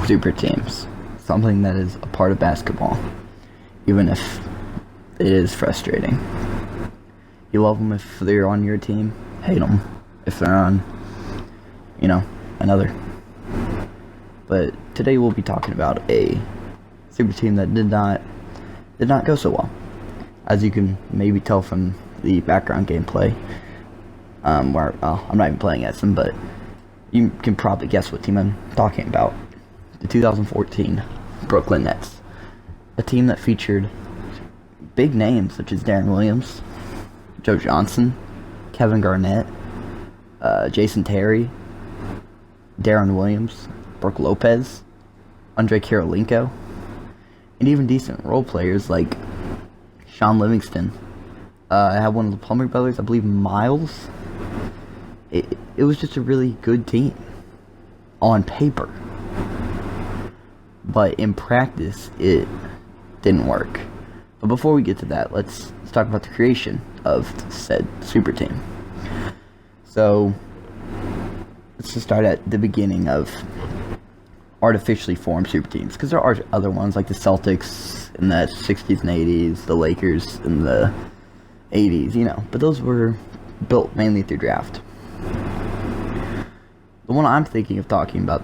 super teams, something that is a part of basketball, even if it is frustrating. You love them if they're on your team, hate them if they're on, another. But today we'll be talking about a super team that did not go so well, as you can maybe tell from the background gameplay. Where I'm not even playing as them, but you can probably guess what team I'm talking about. The 2014 Brooklyn Nets, a team that featured big names such as Darren Williams, Joe Johnson, Kevin Garnett, Jason Terry, Darren Williams, Brooke Lopez, Andre Kirilenko, and even decent role players like Sean Livingston. I had one of the Plummer brothers, I believe Miles. It was just a really good team on paper, but in practice it didn't work. But before we get to that, let's talk about the creation of said super team. So let's just start at the beginning of artificially formed super teams, because there are other ones like the Celtics in the 60s and 80s, the Lakers in the 80s, but those were built mainly through draft. The one I'm thinking of talking about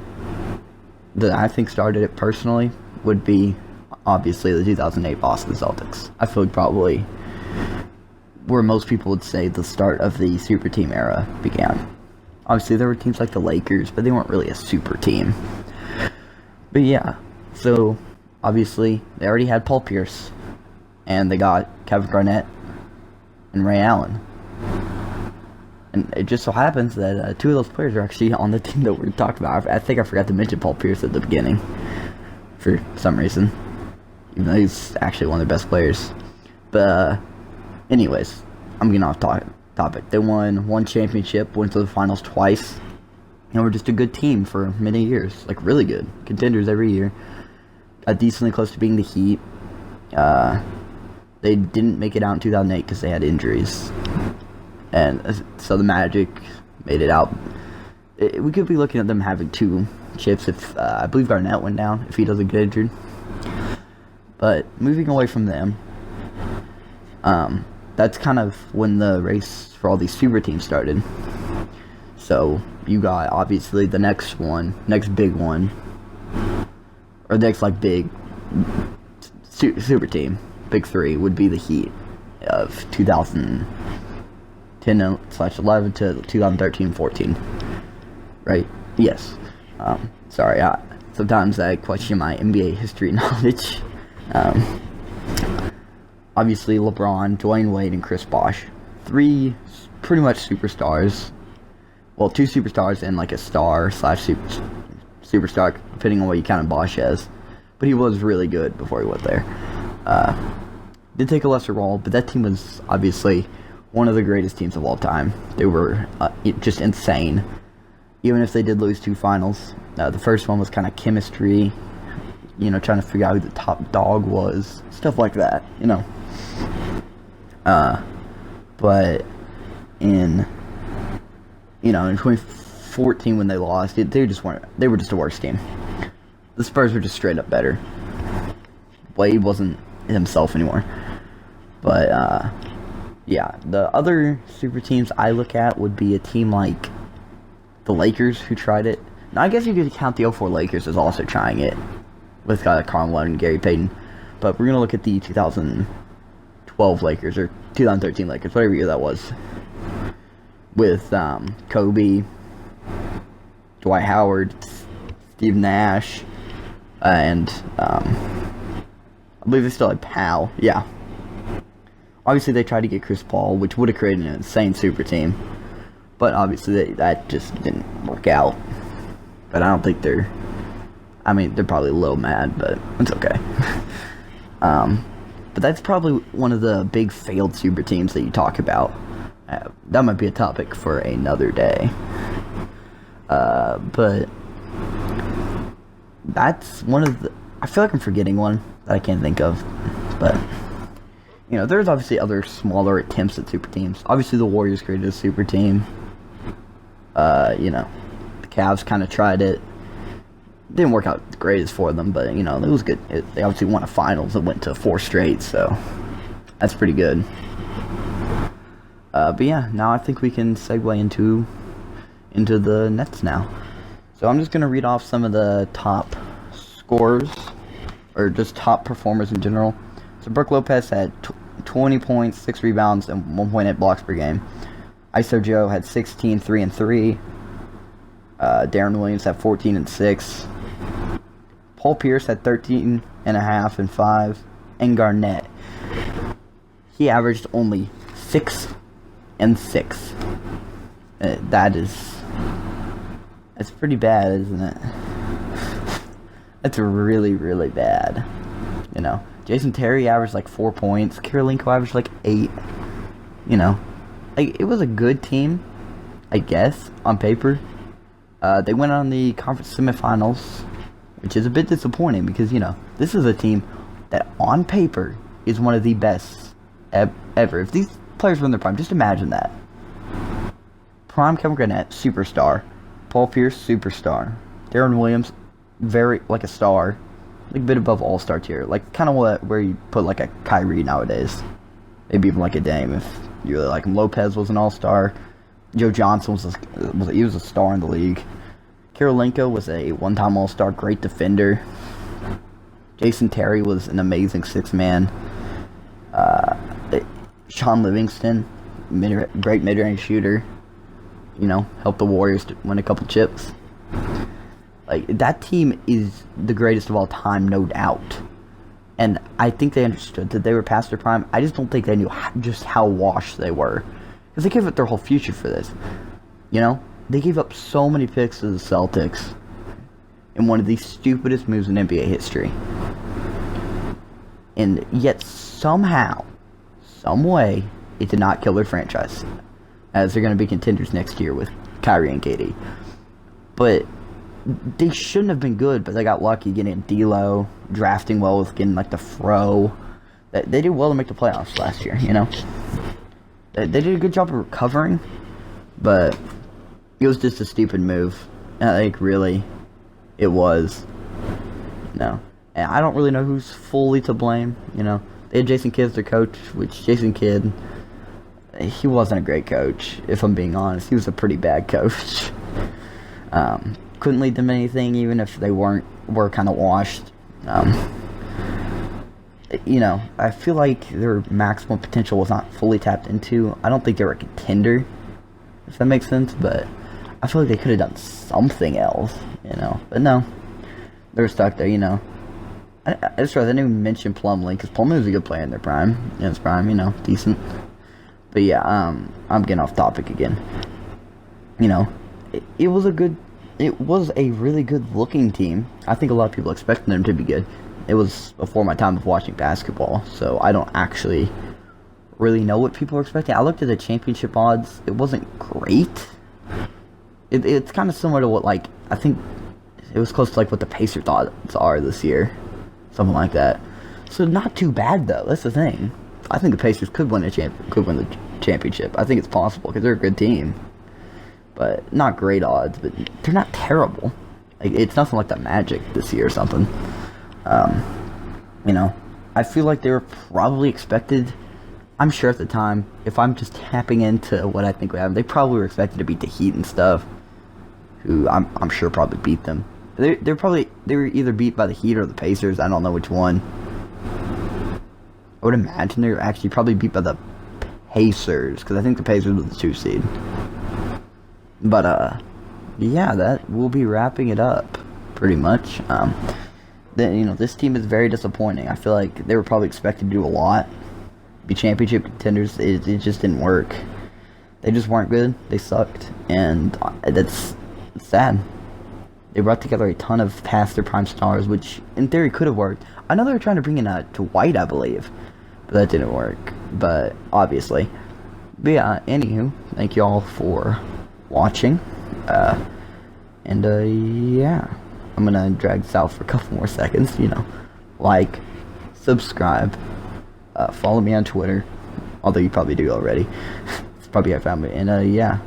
that I think started it personally would be obviously the 2008 Boston Celtics. I feel like probably where most people would say the start of the super team era began. Obviously there were teams like the Lakers, but they weren't really a super team. But yeah, so obviously they already had Paul Pierce, and they got Kevin Garnett and Ray Allen. And it just so happens that two of those players are actually on the team that we're talking about. I think I forgot to mention Paul Pierce at the beginning for some reason, even though he's actually one of their best players. But anyways, I'm getting off topic. They won one championship, went to the finals twice, and were just a good team for many years. Like, really good. Contenders every year. Got decently close to being the Heat. They didn't make it out in 2008 because they had injuries. And so the Magic made it out. We could be looking at them having two chips if, I believe Garnett went down, if he doesn't get injured. But moving away from them, that's kind of when the race for all these super teams started. So you got obviously the next big one, or the next big super team, big three would be the Heat of 2010/11 to 2013-14, right? Yes. Sorry, sometimes I question my NBA history knowledge. Obviously LeBron, Dwayne Wade, and Chris Bosh, three pretty much superstars. Well, two superstars and a star/superstar, depending on what you count Bosh as. But he was really good before he went there. Did take a lesser role, but that team was obviously one of the greatest teams of all time. They were just insane. Even if they did lose two finals. The first one was kind of chemistry, trying to figure out who the top dog was, stuff like that, But in 2014 when they lost, they were just a worse team. The Spurs were just straight up better. Wade wasn't himself anymore. But yeah, the other super teams I look at would be a team like the Lakers, who tried it. Now I guess you could count the 04 Lakers as also trying it with Karl Malone and Gary Payton. But we're gonna look at the 2012 Lakers, or 2013 Lakers, whatever year that was, with Kobe, Dwight Howard, Steve Nash, and I believe they still had Powell. Yeah. Obviously, they tried to get Chris Paul, which would have created an insane super team, but obviously that just didn't work out. But I don't think they're probably a little mad, but it's okay. But that's probably one of the big failed super teams that you talk about. That might be a topic for another day. But that's one of the... I feel like I'm forgetting one that I can't think of. But, there's obviously other smaller attempts at super teams. Obviously, the Warriors created a super team. The Cavs kind of tried it. didn't work out the greatest for them, but you know, it was good. They obviously won a finals and went to 4 straight, so that's pretty good. But yeah, now I think we can segue into the Nets now. So I'm just gonna read off some of the top scorers, or just top performers in general. So Brook Lopez had 20 points, 6 rebounds, and 1.8 blocks per game. ISO Joe had 16, 3 and 3. Darren Williams had 14 and 6. Paul Pierce had 13 and a half and 5. And Garnett, he averaged only 6 and 6. That's pretty bad, isn't it? That's really, really bad. You know, Jason Terry averaged like 4 points. Kirilenko averaged like 8. You know, like, it was a good team, I guess, on paper. They went on the conference semifinals, which is a bit disappointing because, you know, this is a team that on paper is one of the best ever. If these players were in their prime, just imagine that. Prime Kevin Garnett, superstar. Paul Pierce, superstar. Darren Williams, very, like, a star. Like, a bit above all-star tier. Like, kind of where you put, like, a Kyrie nowadays. Maybe even, like, a Dame if you really like him. Lopez was an all-star. Joe Johnson was a star in the league. Kirilenko was a one-time all-star, great defender. Jason Terry was an amazing six-man. Sean Livingston, great mid-range shooter. You know, helped the Warriors to win a couple chips. Like, that team is the greatest of all time, no doubt. And I think they understood that they were past their prime. I just don't think they knew just how washed they were. Because they gave up their whole future for this. You know? They gave up so many picks to the Celtics in one of the stupidest moves in NBA history. And yet somehow, some way, it did not kill their franchise. As they're going to be contenders next year with Kyrie and KD. But they shouldn't have been good, but they got lucky getting D'Lo, drafting well with getting like the Fro. They did well to make the playoffs last year, you know? They did a good job of recovering, but it was just a stupid move. And I think really it was. You know? And I don't really know who's fully to blame, you know? They had Jason Kidd as their coach, which Jason Kidd, he wasn't a great coach, if I'm being honest. He was a pretty bad coach. Couldn't lead them to anything, even if they were kind of washed. You know, I feel like their maximum potential was not fully tapped into. I don't think they were a contender, if that makes sense, but I feel like they could have done something else, you know. But no, they were stuck there, you know. I didn't even mention Plumlee, because Plumlee was a good player in their prime. In his prime, you know, decent. But yeah, I'm getting off topic again. You know, it was a really good looking team. I think a lot of people expected them to be good. It was before my time of watching basketball, so I don't actually really know what people were expecting. I looked at the championship odds. It wasn't great. It's kind of similar to what, like, I think it was close to like what the Pacers odds are this year. Something like that. So not too bad, though. That's the thing. I think the Pacers could win the championship. I think it's possible because they're a good team. But not great odds, but they're not terrible. Like, it's nothing like the Magic this year or something. You know, I feel like they were probably expected. I'm sure at the time, if I'm just tapping into what I think would happen, they probably were expected to beat the Heat and stuff, who I'm sure probably beat them. They were either beat by the Heat or the Pacers. I don't know which one. I would imagine they were actually probably beat by the Pacers, because I think the Pacers were the 2 seed. But yeah, that will be wrapping it up pretty much. Then, you know, this team is very disappointing. I feel like they were probably expected to do a lot, be championship contenders. It just didn't work. They just weren't good. They sucked, and that's sad. They brought together a ton of past their prime stars, which in theory could have worked. I know they were trying to bring in Dwight, I believe, but that didn't work. But obviously, but yeah. Anywho, thank you all for watching, and yeah. I'm gonna drag this out for a couple more seconds, you know. Like, subscribe, follow me on Twitter, although you probably do already. It's probably I found me, and yeah.